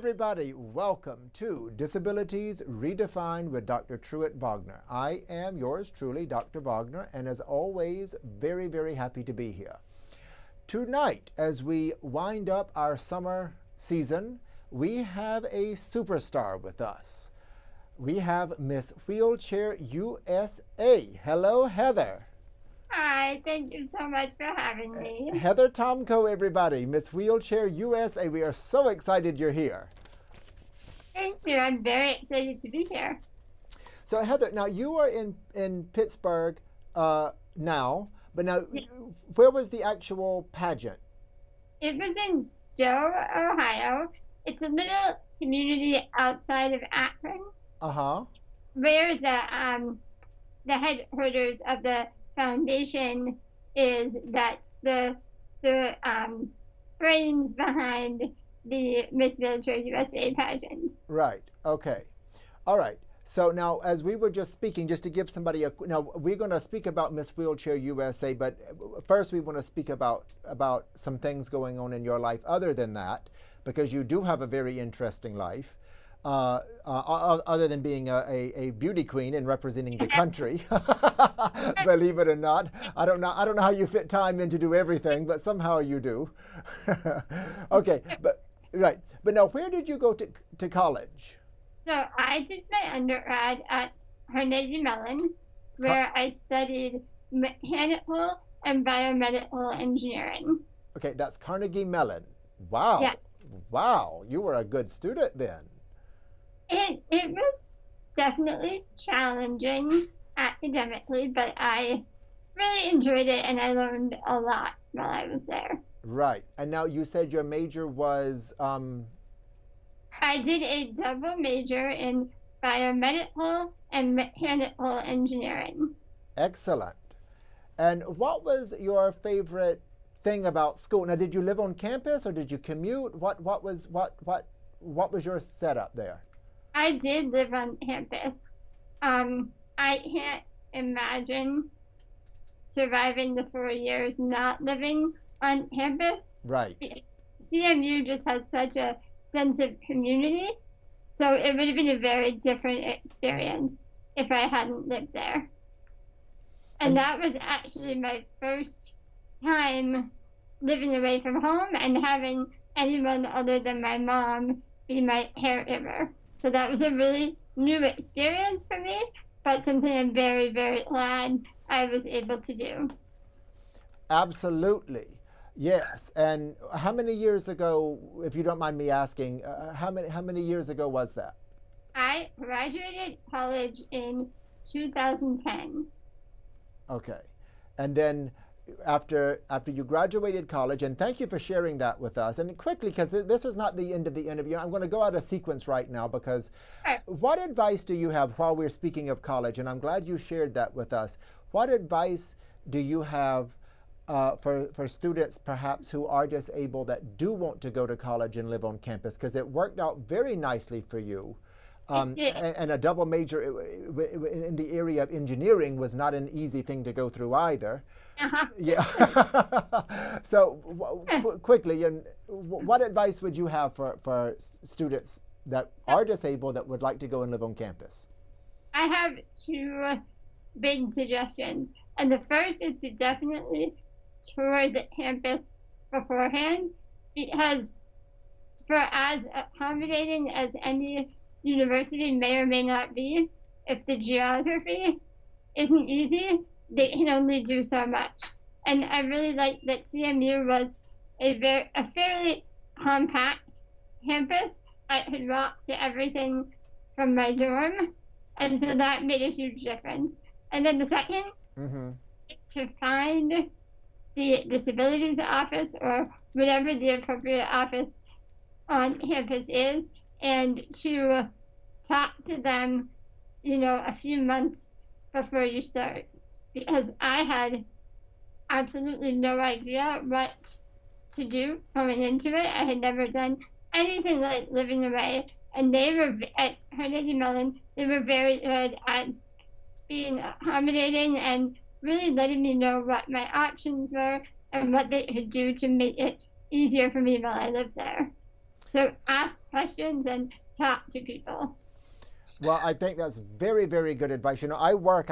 everybody. Welcome to Disabilities Redefined with Dr. Truett Wagner. I am yours truly, Dr. Wagner, and as always, very, very happy to be here. Tonight, as we wind up our summer season, we have a superstar with us. We have Miss Wheelchair USA. Hello, Heather. Hi, thank you so much for having me. Heather Tomko, everybody. Miss Wheelchair USA. We are so excited you're here. Thank you. I'm very excited to be here. So, Heather, now you are in Pittsburgh now, but now, where was the actual pageant? It was in Stowe, Ohio. It's a little community outside of Akron. Where the headquarters of the foundation is. That's the brains behind the Miss Wheelchair USA pageant. Right. Okay. All right. So now, as we were just speaking, just to give somebody now we're going to speak about Miss Wheelchair USA, but first we want to speak about some things going on in your life other than that, because you do have a very interesting life. Other than being a beauty queen and representing the country, believe it or not. I don't know how you fit time in to do everything, but somehow you do. Okay, but now where did you go to college? So I did my undergrad at Carnegie Mellon, where I studied mechanical and biomedical engineering. Okay, that's Carnegie Mellon. Wow. Yeah. Wow, you were a good student then. It was definitely challenging academically, but I really enjoyed it and I learned a lot while I was there. Right. And now you said your major was... I did a double major in biomedical and mechanical engineering. Excellent. And what was your favorite thing about school? Now, did you live on campus or did you commute? What was your setup there? I did live on campus. I can't imagine surviving the 4 years not living on campus. Right. CMU just has such a sense of community, so it would have been a very different experience if I hadn't lived there. And that was actually my first time living away from home and having anyone other than my mom be my caregiver. So that was a really new experience for me, but something I'm very, very glad I was able to do. Absolutely. Yes. And how many years ago, if you don't mind me asking, how many years ago was that? I graduated college in 2010. Okay. And then after you graduated college, and thank you for sharing that with us. And quickly, because this is not the end of the interview, I'm going to go out of sequence right now, because what advice do you have while we're speaking of college? And I'm glad you shared that with us. What advice do you have for students perhaps who are disabled that do want to go to college and live on campus? Because it worked out very nicely for you. And a double major in the area of engineering was not an easy thing to go through either. Yeah. So quickly, and what advice would you have for students that are disabled that would like to go and live on campus? I have two big suggestions. And the first is to definitely tour the campus beforehand, because for as accommodating as any university may or may not be, if the geography isn't easy, they can only do so much. And I really like that CMU was a fairly compact campus. I could walk to everything from my dorm, and so that made a huge difference. And then the second is to find the disabilities office or whatever the appropriate office on campus is, and to talk to them, a few months before you start. Because I had absolutely no idea what to do going into it. I had never done anything like living away. And they were, at Carnegie Mellon, they were very good at being accommodating and really letting me know what my options were and what they could do to make it easier for me while I lived there. So ask questions and talk to people. Well, I think that's very, very good advice. You know, I work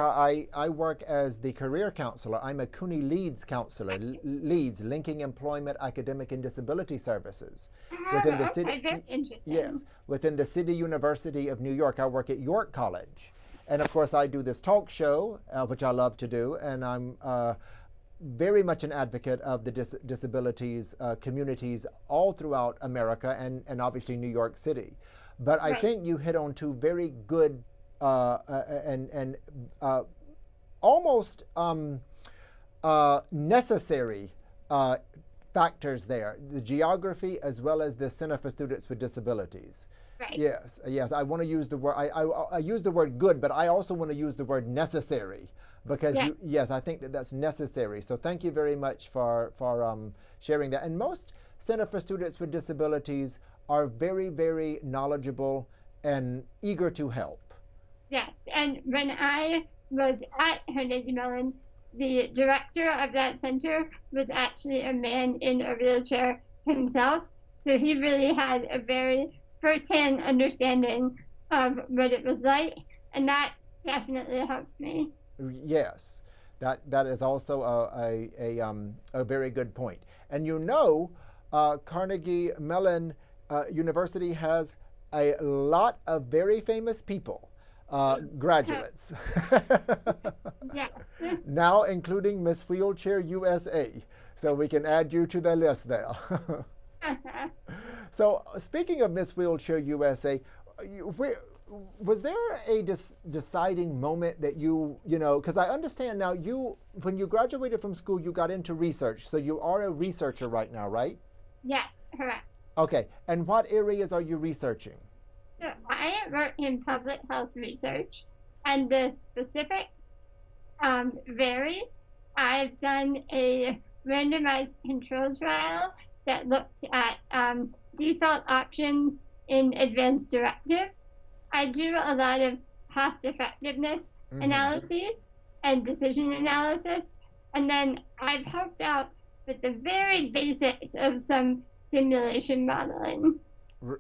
as the career counselor. I'm a CUNY Leads counselor, Leads, Linking Employment, Academic, and Disability Services. Within the city, very interesting. yes, within the City University of New York. I work at York College. And of course, I do this talk show, which I love to do, and I'm very much an advocate of the disabilities communities all throughout America and obviously New York City. But I think you hit on two very good and almost necessary factors there, the geography as well as the Center for Students with Disabilities. Right. Yes, yes. I want to use the word, I use the word good, but I also want to use the word necessary because, yes, I think that that's necessary. So thank you very much for sharing that. And most Center for Students with Disabilities are very, very knowledgeable and eager to help. Yes, and when I was at Carnegie Mellon, the director of that center was actually a man in a wheelchair himself. So he really had a very firsthand understanding of what it was like, and that definitely helped me. Yes, that is also a very good point. And you know, Carnegie Mellon University has a lot of very famous people, graduates. Yeah. Now including Miss Wheelchair USA. So we can add you to the list there. So speaking of Miss Wheelchair USA, was there a deciding moment that you know, because I understand now when you graduated from school, you got into research. So you are a researcher right now, right? Yes, correct. Okay, and what areas are you researching? So I work in public health research, and the specific vary. I've done a randomized control trial that looked at default options in advanced directives. I do a lot of cost effectiveness analyses and decision analysis, and then I've helped out with the very basics of some simulation modeling.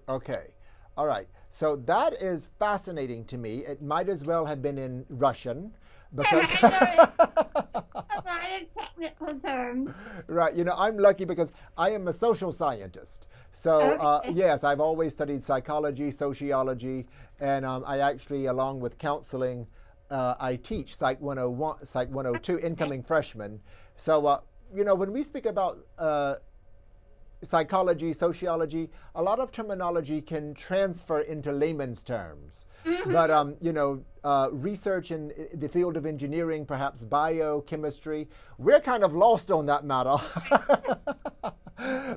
Okay. All right. So that is fascinating to me. It might as well have been in Russian because I know a lot of technical terms. Right. You know, I'm lucky because I am a social scientist. So yes, I've always studied psychology, sociology, and I actually, along with counseling, I teach Psych 101, Psych 102, incoming freshmen. So, you know, when we speak about psychology, sociology, a lot of terminology can transfer into layman's terms. But, you know, research in the field of engineering, perhaps biochemistry, we're kind of lost on that matter.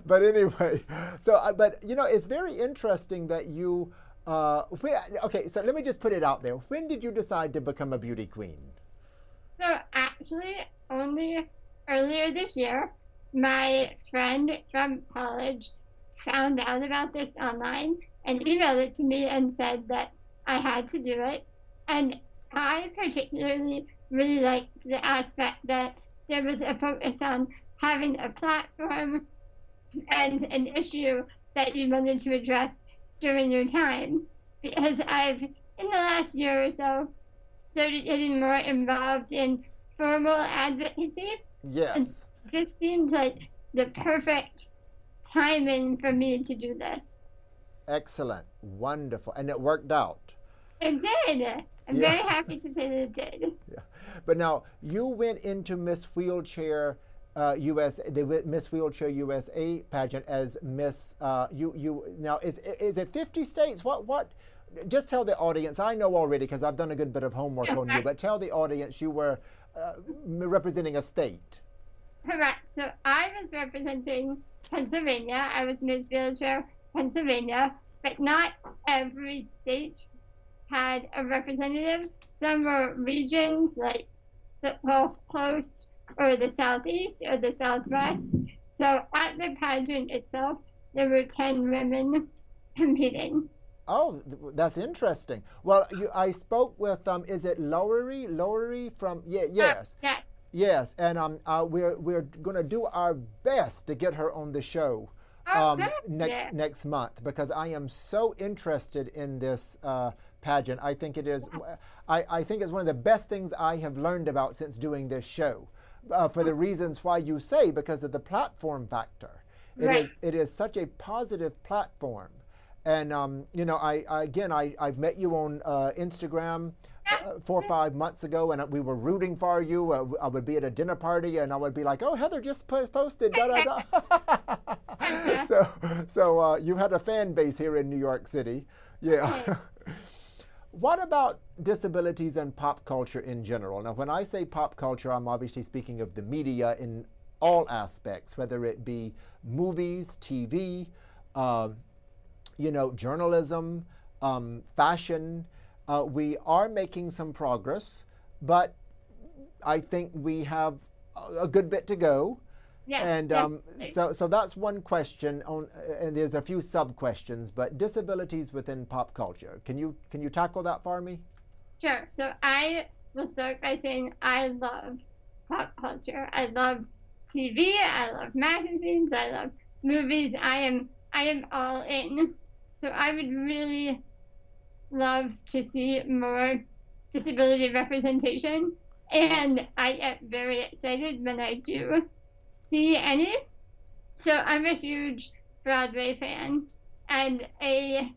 But anyway, so, but, you know, it's very interesting that you, okay, so let me just put it out there. When did you decide to become a beauty queen? So actually, only earlier this year, my friend from college found out about this online and emailed it to me and said that I had to do it. And I particularly really liked the aspect that there was a focus on having a platform and an issue that you wanted to address during your time. Because I've, in the last year or so, started getting more involved in formal advocacy. Yes. And this seems like the perfect timing for me to do this. Excellent. Wonderful. And it worked out. It did. I'm very happy to say that it did. Yeah. But now, you went into Miss Wheelchair USA, the Miss Wheelchair USA pageant as Miss, now, is it 50 states? What? Just tell the audience, I know already because I've done a good bit of homework on you, but tell the audience you were representing a state. Correct. So I was representing Pennsylvania. I was Miss Wheelchair Pennsylvania, but not every state had a representative. Some were regions like the Gulf Coast or the Southeast or the Southwest. So at the pageant itself, there were 10 women competing. Oh, that's interesting. Well, I spoke with, is it Lowry from, yes. Yeah. Yes, and we're going to do our best to get her on the show Oh, good. next month, because I am so interested in this pageant. I think it is. I think it's one of the best things I have learned about since doing this show, for the reasons why you say, because of the platform factor. It is such a positive platform, and you know, I've met you on Instagram 4 or 5 months ago, and we were rooting for you. I would be at a dinner party, and I would be like, "Oh, Heather just posted da da da." So you had a fan base here in New York City, yeah. What about disabilities and pop culture in general? Now, when I say pop culture, I'm obviously speaking of the media in all aspects, whether it be movies, TV, you know, journalism, fashion. We are making some progress, but I think we have a good bit to go. Yeah, and so that's one question on, and there's a few sub questions, but disabilities within pop culture. Can you tackle that for me? Sure. So I will start by saying I love pop culture. I love TV. I love magazines. I love movies. I am all in. So I would really love to see more disability representation, and I get very excited when I do see any. So I'm a huge Broadway fan, and a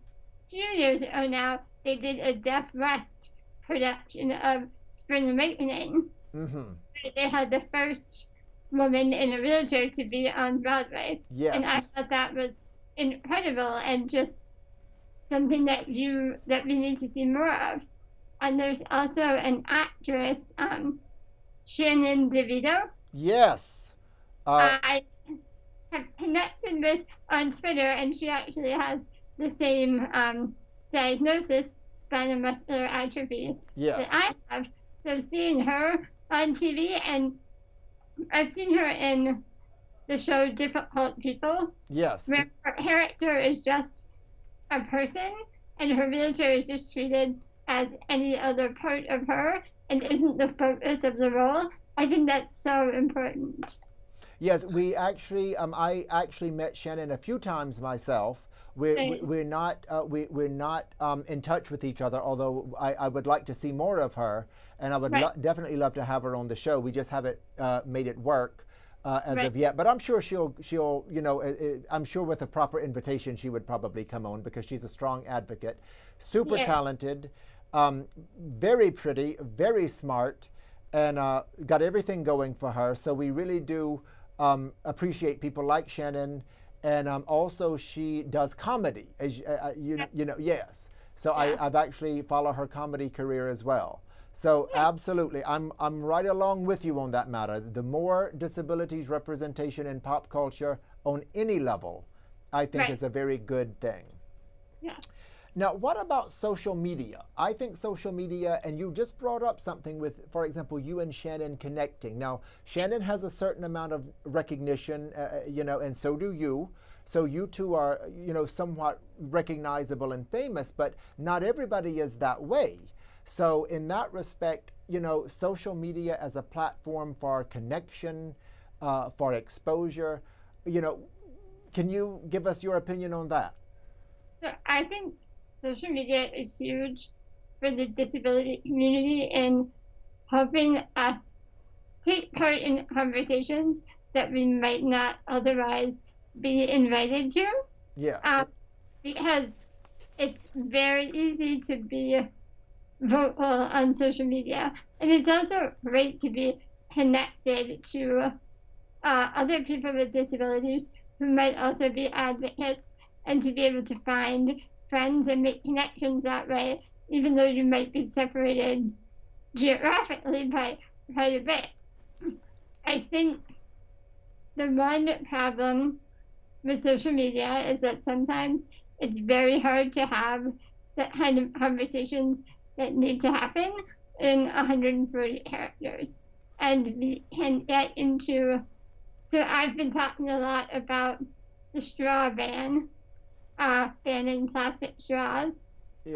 few years ago now, they did a Deaf West production of Spring Awakening. Mm-hmm. They had the first woman in a wheelchair to be on Broadway. Yes. And I thought that was incredible, and just something that we need to see more of. And there's also an actress, Shannon DeVito. Yes. I have connected with on Twitter, and she actually has the same diagnosis, spinal muscular atrophy, yes. that I have. So seeing her on TV, and I've seen her in the show Difficult People, yes, where her character is just a person, and her wheelchair is just treated as any other part of her and isn't the focus of the role. I think that's so important. Yes, we actually, I actually met Shannon a few times myself. We're not in touch with each other, although I would like to see more of her, and I would definitely love to have her on the show. We just haven't made it work as of yet, but I'm sure she'll you know, I'm sure with a proper invitation she would probably come on, because she's a strong advocate, super talented, very pretty, very smart, and got everything going for her. So we really do appreciate people like Shannon, and also she does comedy, as you know. Yes, so I've actually followed her comedy career as well. So absolutely, I'm right along with you on that matter. The more disabilities representation in pop culture on any level, I think is a very good thing. Yeah. Now, what about social media? I think social media, and you just brought up something with, for example, you and Shannon connecting. Now, Shannon has a certain amount of recognition, you know, and so do you. So you two are, you know, somewhat recognizable and famous, but not everybody is that way. So in that respect, you know, social media as a platform for connection, for exposure, you know, can you give us your opinion on that? So I think social media is huge for the disability community in helping us take part in conversations that we might not otherwise be invited to. Yes. Because it's very easy to be vocal on social media, and it's also great to be connected to other people with disabilities who might also be advocates, and to be able to find friends and make connections that way, even though you might be separated geographically by quite a bit. I think the one problem with social media is that sometimes it's very hard to have that kind of conversations that need to happen in 140 characters. And we can get into, so I've been talking a lot about the straw ban, banning plastic straws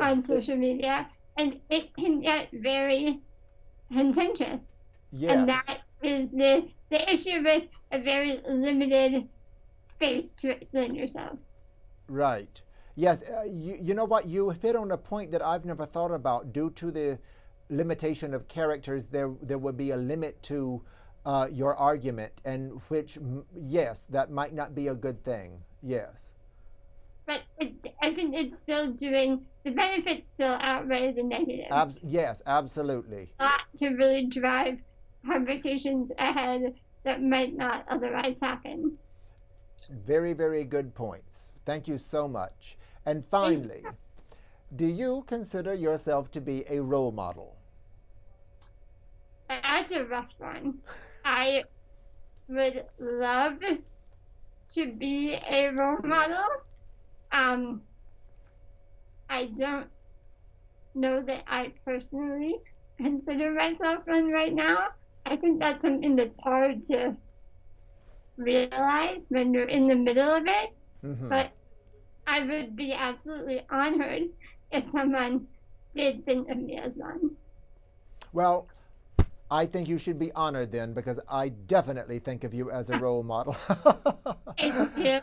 on social media, and it can get very contentious. Yes. And that is the issue with a very limited space to explain yourself. Right. Yes, you know what? You hit on a point that I've never thought about. Due to the limitation of characters, there would be a limit to your argument, and which, yes, that might not be a good thing. Yes. But I think it's still doing, the benefits still outweigh the negatives. Yes, absolutely. To really drive conversations ahead that might not otherwise happen. Very, very good points. Thank you so much. And finally, do you consider yourself to be a role model? That's a rough one. I would love to be a role model. I don't know that I personally consider myself one right now. I think that's something that's hard to realize when you're in the middle of it. Mm-hmm. But I would be absolutely honored if someone did think of me as one. Well, I think you should be honored then, because I definitely think of you as a role model. Thank you.